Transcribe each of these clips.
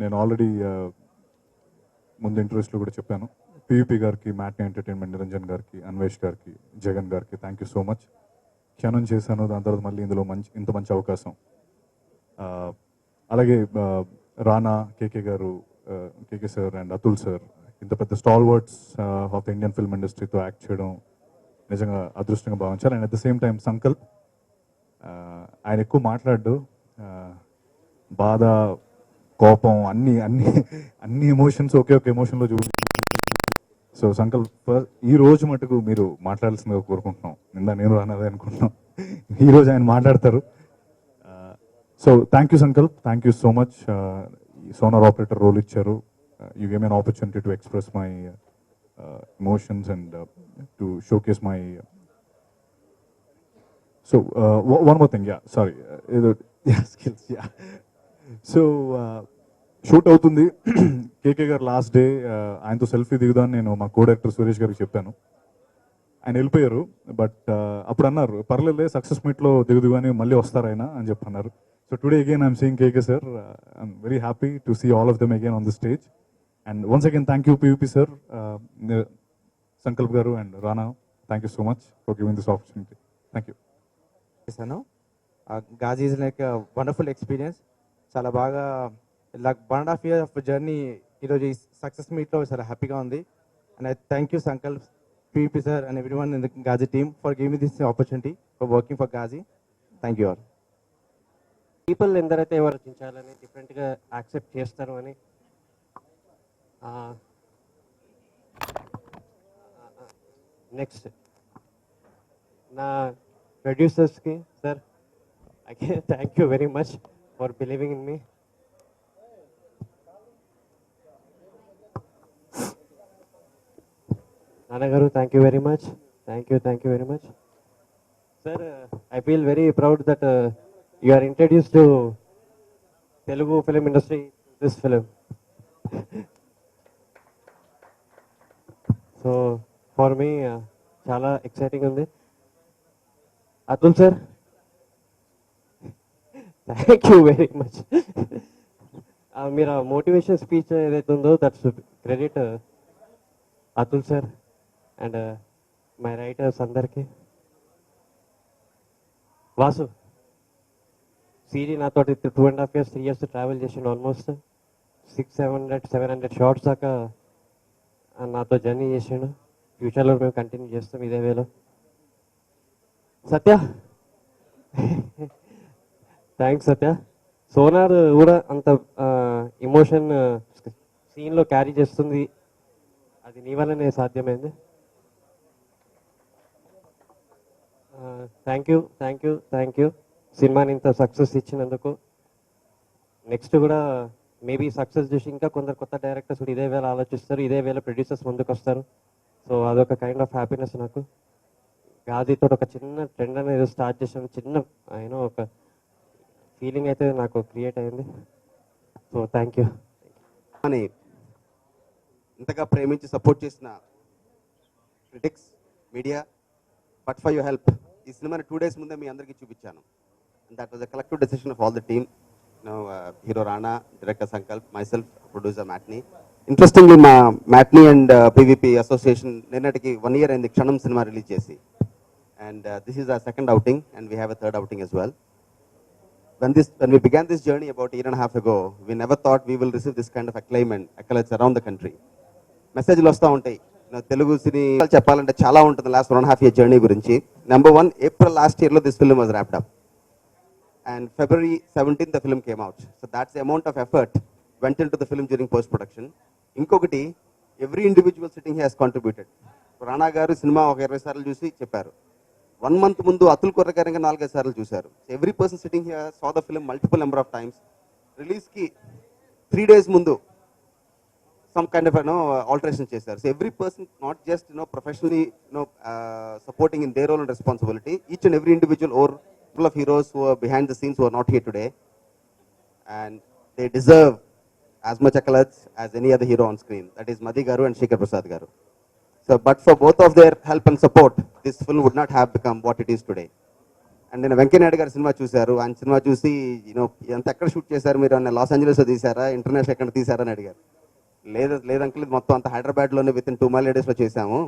నేను ఆల్రెడీ ముందు ఇంటర్వ్యూస్లో కూడా చెప్పాను. పీవీపీ గారికి, మ్యాట్నీ ఎంటర్టైన్మెంట్ నిరంజన్ గారికి, అన్వేష్ గారికి, జగన్ గారికి థ్యాంక్ యూ సో మచ్. క్షణం చేశాను, దాని తర్వాత మళ్ళీ ఇందులో ఇంత మంచి అవకాశం. అలాగే రానా, కేకే గారు, KK sir and Atul sir, ఇంత పెద్ద stalwarts of the Indian film ఇండస్ట్రీతో యాక్ట్ చేయడం నిజంగా అదృష్టంగా భావించాలి. And at the same time Sankalp, ఆయన ఎక్కువ మాట్లాడు, బాధ, కోపం, అన్ని ఎమోషన్స్ ఒకే ఒక ఎమోషన్లో సో సంకల్ప్, ఈ రోజు మటుకు మీరు మాట్లాడాల్సిందిగా కోరుకుంటున్నాం. నేను రానదే అనుకుంటున్నాం, ఈరోజు ఆయన మాట్లాడతారు. So thank you Sankalp, thank you so much. Sonar operator role ఇచ్చారు. You gave me an opportunity to express my emotions and to showcase my. So one more thing, sorry, skills. So shoot అవుతుంది. KK గారు last day ఆయనతో selfie దిగుదాన్ని నేను మా co director Suresh గారికి చెప్పాను. ఆయన వెళ్ళిపోయారు. బట్ అప్పుడు అన్నారు, పర్లేదులే సక్సెస్ మీట్లో దిగుదు కానీ మళ్ళీ వస్తారు ఆయన అని చెప్పి అన్నారు. So today again I'm seeing KK sir. I'm very happy to see all of them again on the stage. And once again thank you PVP sir, Sankalp గారు and Rana. Thank you so much for giving this opportunity. Thank you. Ghazi is like a wonderful experience. చాలా బాగా like 1.5 years of journey ఈరోజు ఈ success మీట్లో చాలా హ్యాపీగా ఉంది. And I thank you Sankalp, PVP sir and everyone in the Ghazi team for giving me this opportunity for working for Ghazi. Thank you all. People ఎందరైతే ఎవరు రచించాలని డిఫరెంట్గా యాక్సెప్ట్ చేస్తారు అని నెక్స్ట్ నా ప్రొడ్యూసర్స్కి sir again thank you very much for believing in me. నాన్నగారు thank you very much, thank you very much. Sir I feel very proud that you are introduced to Telugu film industry this film. So for me chala exciting undi. Atul sir, thank you very much. Mera motivation speech edaithe undo that's credit Atul sir and my writers andarki. Vasu CD నాతో 2.5 years 3 years travel చేసిండు. Almost 600-700 shorts దాకా నాతో journey చేసిండు. ఫ్యూచర్లో మేము continue చేస్తాం ఇదే వేలో. సత్య, థ్యాంక్స్ సత్య. సోనార్ కూడా అంత ఎమోషన్ సీన్లో క్యారీ చేస్తుంది, అది నీ వల్లనే సాధ్యమైంది. థ్యాంక్ యూ సినిమాని ఇంత సక్సెస్ ఇచ్చినందుకు. నెక్స్ట్ కూడా మేబీ సక్సెస్ చూసి ఇంకా కొందరు కొత్త డైరెక్టర్స్ కూడా ఇదే వేళ ఆలోచిస్తారు, ఇదే వేళ ప్రొడ్యూసర్స్ ముందుకు వస్తారు. సో అదొక కైండ్ ఆఫ్ హ్యాపీనెస్ నాకు. గాజీతో ఒక చిన్న ట్రెండ్ అనేది స్టార్ట్ చేసాను, చిన్న యూనో ఒక ఫీలింగ్ అయితే నాకు క్రియేట్ అయింది. So thank you. అని ఇంతగా ప్రేమించి సపోర్ట్ చేసిన critics, media, but for your help ఈ సినిమాని 2 days ముందే మీ అందరికీ చూపించాను. And that was a collective decision of all the team. Hero Rana, director Sankalp, myself, producer Matney. Interestingly, Matney and PVP association nenatiki 1 year in the Kshanam cinema release chesi. And this is our second outing, and we have a third outing as well. When we began this journey about 1.5 years ago, we never thought we will receive this kind of accolades around the country. Message lo vasta untayi. Telugu cine cheppalante chaala untundi last 1.5 year journey gurinchi. Number 1, April last year lo this film was wrapped up. And February 17th the film came out. So that's the amount of effort went into the film during post-production. Inkokati, every individual sitting here has contributed. Rana garu cinema oka 20 sarlu chusi chepparu. 1 month mundu Atul garu 4-5 sarlu chusaru. So every person sitting here saw the film multiple number of times. Release ki 3 days mundu some kind of alteration chesaru. So every person not just professionally supporting in their role and responsibility, each and every individual or of heroes who are behind the scenes who are not here today, and they deserve as much accolades as any other hero on screen. That is Madhi Garu and Shekhar Prasad Garu. So but for both of their help and support, this film would not have become what it is today. And నేను వెంకయ్యనాయుడు గారి cinema చూశారు. ఆయన cinema చూసి ఎంత ఎక్కడ shoot చేశారు మీరు అన్న, లాస్ ఏంజలస్లో తీశారా, ఇంటర్నేషనల్ ఎక్కడ తీశారా అని అడిగారు. లేదు అంకుల్, ఇది మొత్తం అంత హైదరాబాద్లోనే విత్ ఇన్ 2 mile radiusలో చేశాము.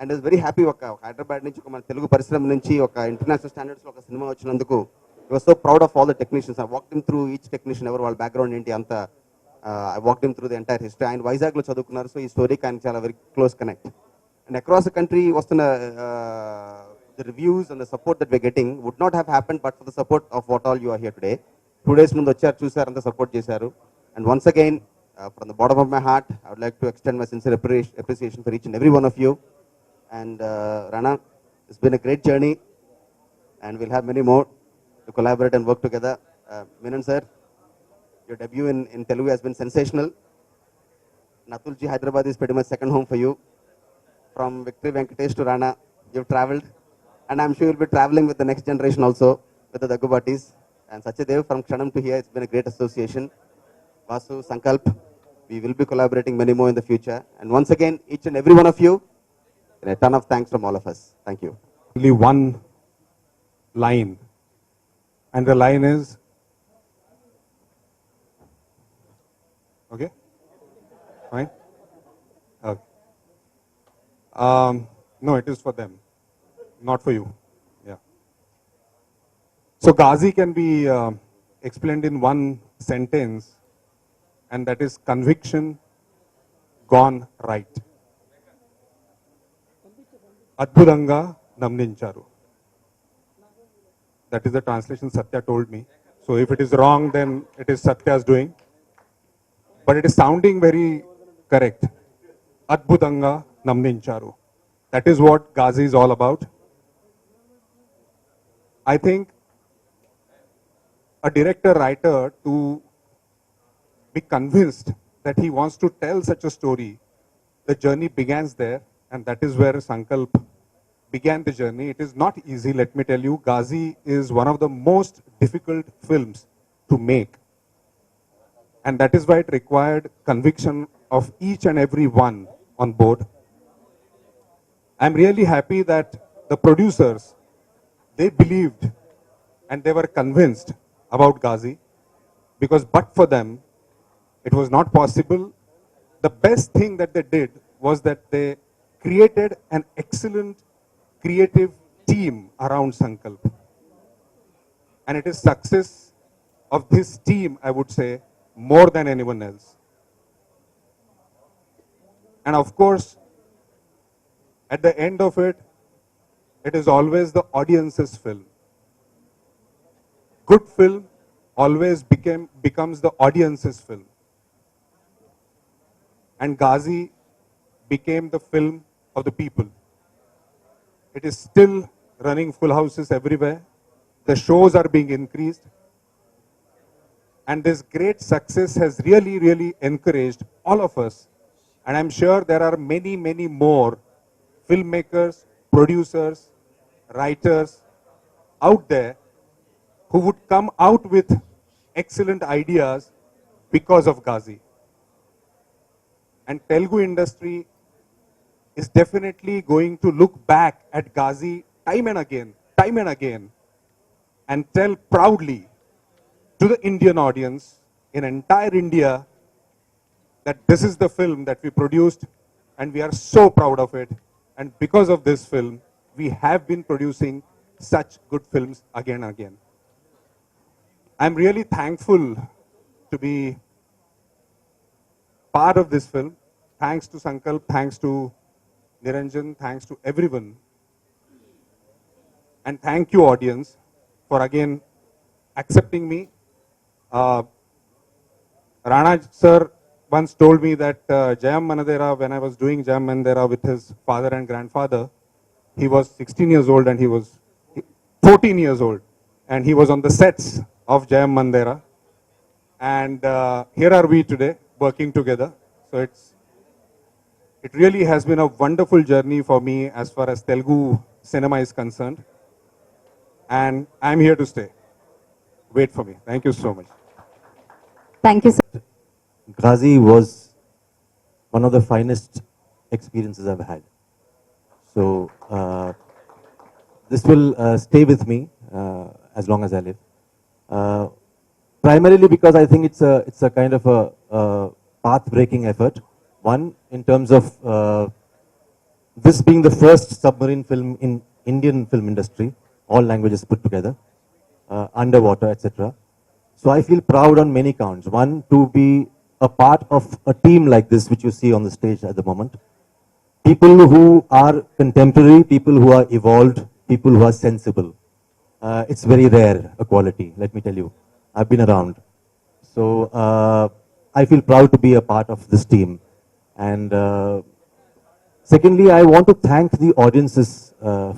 And is very happy. ఒక హైదరాబాద్ నుంచి, ఒక మన తెలుగు పరిశ్రమ నుంచి ఒక ఇంటర్నేషనల్ స్టాండర్డ్స్లో ఒక సినిమా వచ్చినందుకు I was so proud of all the technicians. I walked him through each technician, ఎవరు వాళ్ళ బ్యాక్గ్రౌండ్ ఏంటి అంత. I walked him through the entire history. ఆయన వైజాగ్లో చదువుకున్నారు, సో ఈ స్టోరీకి ఆయన చాలా very close connect. And across the country వస్తున్న the reviews and the support that we're getting would not have happened but for the support of what all you are here today. 2 days ముందు వచ్చారు, చూసారు, అంతా support చేశారు. And once again, from the bottom of my heart, I would like to extend my sincere appreciation for each and every one of you. And Rana, it's been a great journey and we'll have many more to collaborate and work together. Menon sir, your debut in Telugu has been sensational. Atul ji, Hyderabad is pretty much second home for you. From Victory Venkatesh to Rana, you've traveled. And I'm sure you'll be traveling with the next generation also, with the Daggubatis. And Sachadev, from Kshanam to here, it's been a great association. Vasu, Sankalp, we will be collaborating many more in the future. And once again, each and every one of you, a ton of thanks from all of us. Thank you. Only one line, and the line is, okay, fine, okay. No, it is for them, not for you. Yeah. So Ghazi can be explained in one sentence, and that is conviction gone right. Adbhutanga namnincharu. That is the translation Satya told me. So if it is wrong, then it is Satya's doing. But it is sounding very correct. Adbhutanga namnincharu. That is what Ghazi is all about. I think a director writer, to be convinced that he wants to tell such a story, the journey begins there, and that is where Sankalp began the journey. It is not easy, let me tell you. Ghazi is one of the most difficult films to make, and that is why it required conviction of each and every one on board. I'm really happy that the producers, they believed and they were convinced about Ghazi, because but for them, it was not possible. The best thing that they did was that they created an excellent creative team around Sankalp. And it is success of this team, I would say, more than anyone else. And of course, at the end of it, it is always the audience's film. Good film always becomes the audience's film. And Ghazi became the film of the people. It is still running full houses everywhere. The shows are being increased. And this great success has really, really encouraged all of us. And I'm sure there are many, many more filmmakers, producers, writers out there who would come out with excellent ideas because of Ghazi. And Telugu industry is definitely going to look back at Ghazi time and again, and tell proudly to the Indian audience in entire India that this is the film that we produced and we are so proud of it. And because of this film, we have been producing such good films again and again. I'm really thankful to be part of this film. Thanks to Sankalp, thanks to Niranjan, thanks to everyone. And thank you, audience, for again accepting me. Rana sir once told me that Jayam Manadera, when I was doing Jayam Manadera with his father and grandfather, he was 16 years old and he was 14 years old. And he was on the sets of Jayam Manadera. And here are we today working together. So it really has been a wonderful journey for me as far as Telugu cinema is concerned. And I'm here to stay. Wait for me. Thank you so much. Thank you, sir. Ghazi was one of the finest experiences I've had. So this will stay with me. as long as I live. Uh, Primarily because I think it's a kind of a path-breaking effort. One, in terms of this being the first submarine film in Indian film industry, all languages put together, underwater, etc. So I feel proud on many counts. One, to be a part of a team like this, which you see on the stage at the moment. People who are contemporary, people who are evolved, people who are sensible. It's very rare, a quality, let me tell you. I've been around. So I feel proud to be a part of this team. And secondly, I want to thank the audiences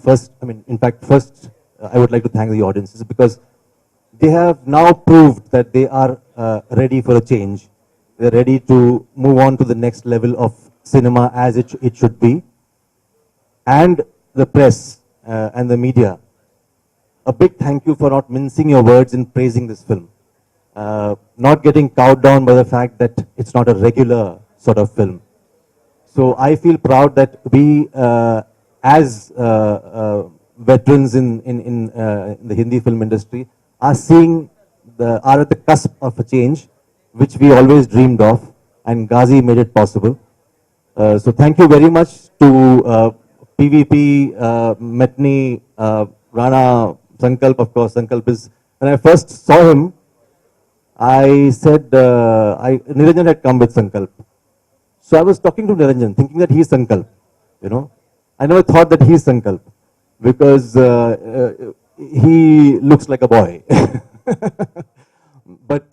first. I mean, in fact, first, I would like to thank the audiences because they have now proved that they are ready for a change. They're ready to move on to the next level of cinema as it should be. And the press and the media, a big thank you for not mincing your words in praising this film. Not getting cowed down by the fact that it's not a regular sort of film. So I feel proud that we, as veterans in the Hindi film industry, are are at the cusp of a change, which we always dreamed of, and Ghazi made it possible. So thank you very much to PVP, Metni, Rana, Sankalp, of course. Sankalp is, when I first saw him, I said, Niranjan had come with Sankalp. So I was talking to Niranjan, thinking that he's Sankalp, you know. I never thought that he's Sankalp because he looks like a boy. But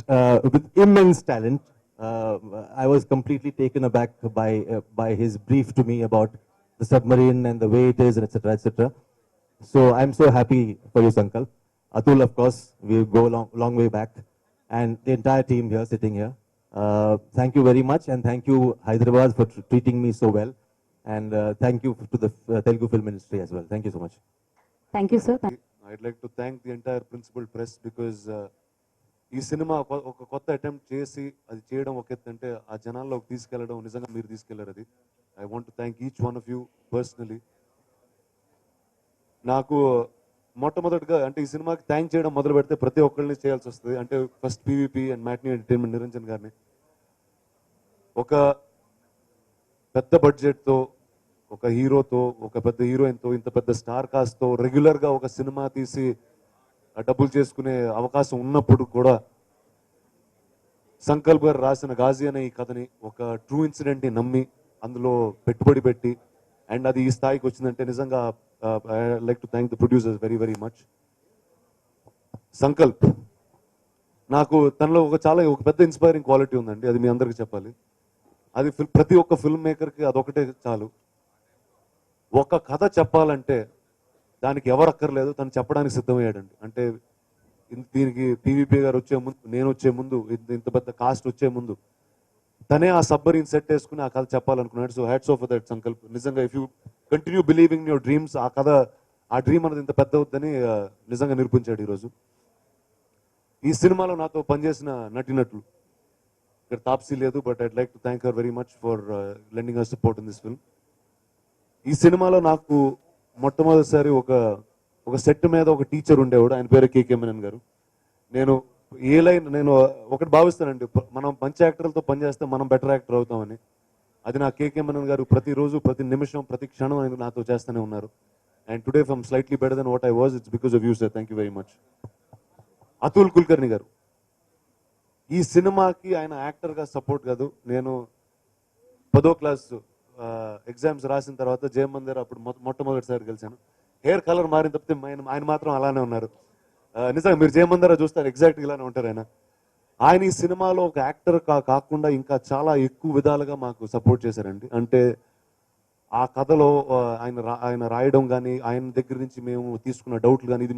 with immense talent, I was completely taken aback by his brief to me about the submarine and the way it is, and etc., etc. So I'm so happy for you, Sankalp. Atul, of course, we go long way back, and the entire team here, sitting here. Thank you very much, and thank you, Hyderabad, for treating me so well, and thank you to the Telugu film industry as well. Thank you so much. Thank you, sir. I'd like to thank the entire principal press because ఈ cinema ఒక కొత్త attempt చేసి అది చేయడం ఒక ఎత్తు అంటే ఆ జనాల్లోకి తీసుకెళ్లడం నిజంగా మీరు తీసుకెళ్లారు అది. I want to thank each one of you personally. నాకు మొట్టమొదటిగా అంటే ఈ సినిమాకి థ్యాంక్ చేయడం మొదలు పెడితే ప్రతి ఒక్కరిని చేయాల్సి వస్తుంది. అంటే first PVP and matinee entertainment Niranjan గారిని ఒక పెద్ద బడ్జెట్తో, ఒక హీరోతో, ఒక పెద్ద హీరోయిన్తో, ఇంత పెద్ద స్టార్ కాస్ట్తో రెగ్యులర్గా ఒక సినిమా తీసి డబ్బులు చేసుకునే అవకాశం ఉన్నప్పుడు కూడా సంకల్ప్ గారు రాసిన ఘాజీ అనే ఈ కథని ఒక ట్రూ ఇన్సిడెంట్ని నమ్మి అందులో పెట్టుబడి పెట్టి అండ్ అది ఈ స్థాయికి వచ్చిందంటే నిజంగా I like to thank the producers very very much. Sankalp నాకు తనలో ఒక పెద్ద ఇన్స్పైరింగ్ క్వాలిటీ ఉందండి, అది మీ అందరికీ చెప్పాలి. అది ప్రతి ఒక్క ఫిల్మ్ మేకర్కి అదొకటే చాలు. ఒక కథ చెప్పాలంటే దానికి ఎవరు అక్కర్లేదు, తను చెప్పడానికి సిద్ధమయ్యాడండి. అంటే దీనికి పీవీపీ గారు వచ్చే ముందు, నేను వచ్చే ముందు, ఇంత పెద్ద కాస్ట్ వచ్చే ముందు తనే ఆ సబ్మరీన్ సెట్ వేసుకుని ఆ కథ చెప్పాలనుకున్నాడు. So hats off for that Sankalp. నిజంగా if you continue believing your dreams, ఆ డ్రీమ్ అనేది ఇంత పెద్ద అవుద్దని నిజంగా నిరూపించాడు ఈరోజు. ఈ సినిమాలో నాతో పనిచేసిన నటినట్లు ఇక్కడ తాప్సీ లేదు, but I'd like to thank her very much for lending her support in this film. ఈ సినిమాలో నాకు మొట్టమొదటిసారి ఒక సెట్ మీద ఒక టీచర్ ఉండేవాడు, ఆయన పేరు కేకే మెనన్ గారు. నేను ఒకటి భావిస్తానండి, మనం మంచి యాక్టర్లతో పనిచేస్తే మనం బెటర్ యాక్టర్ అవుతామని. అది నా కేకే మెనన్ గారు ప్రతిరోజు, ప్రతి నిమిషం, ప్రతి క్షణం ఆయన నాతో చేస్తూనే ఉన్నారు. And today from slightly better than what I was, it's because of you sir. Thank you very much. Atul Kulkarni గారు ఈ సినిమాకి ఆయన యాక్టర్గా సపోర్ట్ కాదు. నేను 10వ క్లాస్ ఎగ్జామ్స్ రాసిన తర్వాత జయమన్ దగ్గర అప్పుడు మొట్టమొదటిసారి కలిశాను. హెయిర్ కలర్ మారిన తప్పితే ఆయన మాత్రం అలానే ఉన్నారు. నిజంగా మీరు జయమన్ దగ్గర చూస్తారు, ఎగ్జాక్ట్గా ఇలానే ఉంటారు ఆయన. ఆయన ఈ సినిమాలో ఒక యాక్టర్ కాకుండా ఇంకా చాలా ఎక్కువ విధాలుగా మాకు సపోర్ట్ చేశారండి. అంటే ఆ కథలో ఆయన రాయడం కానీ, ఆయన దగ్గర నుంచి మేము తీసుకున్న డౌట్లు కానీ, ఇది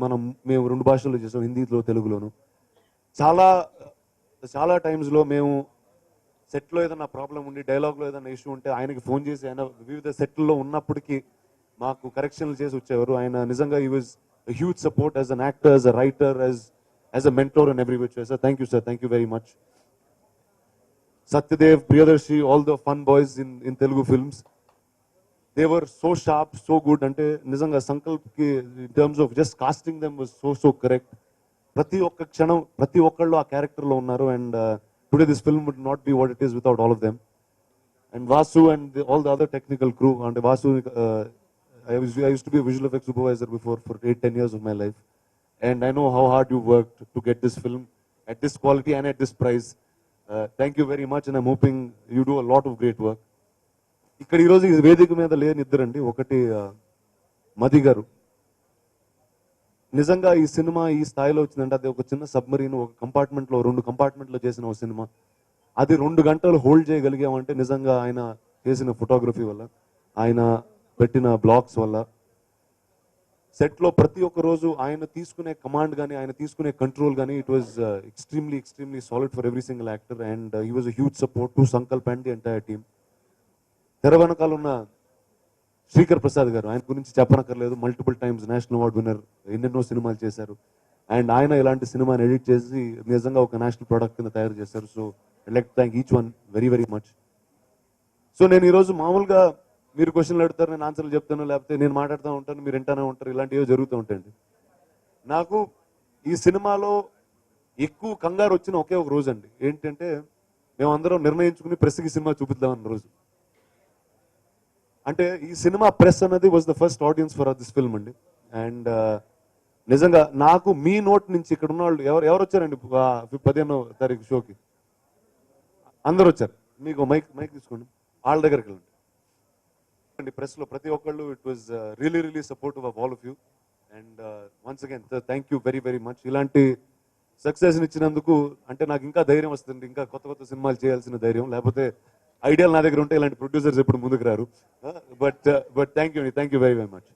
మేము 2 భాషల్లో చేసాం, హిందీలో, తెలుగులోను. చాలా టైమ్స్లో మేము సెట్లో ఏదైనా ప్రాబ్లం ఉండి, డైలాగ్లో ఏదైనా ఇష్యూ ఉంటే ఆయనకి ఫోన్ చేసి, ఆయన వివిధ సెట్లో ఉన్నప్పటికీ మాకు కరెక్షన్లు చేసి వచ్చేవారు. ఆయన నిజంగా he was huge support as an actor, as a writer, as a mentor and every which way. Sir thank you sir, thank you very much. Satyadev, Priyadarshi, all the fun boys in Telugu films. They were so sharp, so good. అంటే నిజంగా సంకల్ప్కి in terms of just casting them was so correct. ప్రతి ఒక్క క్షణం ప్రతి ఒక్కళ్ళు ఆ క్యారెక్టర్లో ఉన్నారు. And today this film would not be what it is without all of them. And Vasu and all the other technical crew. And Vasu, I used to be a visual effects supervisor before for 8-10 years of my life. And I know how hard you worked to get this film at this quality and at this price. Thank you very much, and I'm hoping you do a lot of great work. ఇక్కడ ఈరోజు ఈ వేదిక మీద లేని ఇద్దరండి. ఒకటి మది గారు. నిజంగా ఈ సినిమా ఈ స్థాయిలో వచ్చిందంటే అది ఒక చిన్న సబ్మరీన్, ఒక కంపార్ట్మెంట్లో 2 కంపార్ట్మెంట్లో చేసిన ఒక సినిమా. అది 2 గంటలు హోల్డ్ చేయగలిగామంటే నిజంగా ఆయన చేసిన ఫోటోగ్రఫీ వల్ల, ఆయన పెట్టిన బ్లాగ్స్ వల్ల. సెట్లో ప్రతి ఒక్క రోజు ఆయన తీసుకునే కమాండ్ కానీ ఆయన తీసుకునే కంట్రోల్ కానీ it was extremely solid for every single actor. And he was a huge support to Sankalp and the entire team. తెర వెనకాల ఉన్న శ్రీకర్ ప్రసాద్ గారు, ఆయన గురించి చెప్పనక్కర్లేదు. Multiple times national award winner, ఎన్నెన్నో సినిమాలు చేశారు. అండ్ ఆయన ఇలాంటి సినిమాని ఎడిట్ చేసి నిజంగా ఒక నేషనల్ ప్రోడక్ట్ కింద తయారు చేశారు. So I'd like to thank each one very much. So నేను ఈరోజు మామూలుగా మీరు క్వశ్చన్లు అడుగుతారు, నేను ఆన్సర్లు చెప్తాను, లేకపోతే నేను మాట్లాడుతూ ఉంటాను, మీరు వింటానే ఉంటారు. ఇలాంటివి జరుగుతూ ఉంటాయండి. నాకు ఈ సినిమాలో ఎక్కువ కంగారు వచ్చిన ఒకే ఒక రోజు అండి. ఏంటంటే మేమందరం నిర్ణయించుకుని ప్రెస్కి సినిమా చూపిద్దామన్న రోజు. అంటే ఈ సినిమా ప్రెస్ అన్నది was the first audience for this film అండి. అండ్ నిజంగా నాకు మీ నోట్ నుంచి ఇక్కడ ఉన్న వాళ్ళు ఎవరు వచ్చారండి 15వ తారీఖు షోకి? అందరు వచ్చారు. మీకు మైక్ తీసుకోండి, వాళ్ళ దగ్గరికి వెళ్ళండి. ప్రెస్లో ప్రతి ఒక్కళ్ళు it was really supportive of all of you. And once again thank you very much. ఇలాంటి సక్సెస్ని ఇచ్చినందుకు అంటే నాకు ఇంకా ధైర్యం వస్తుంది, ఇంకా కొత్త సినిమాలు చేయాల్సిన ధైర్యం. లేకపోతే ఐడియాలు నా దగ్గర ఉంటే ఇలాంటి ప్రొడ్యూసర్స్ ఎప్పుడు ముందుకు రారు. But thank you very much.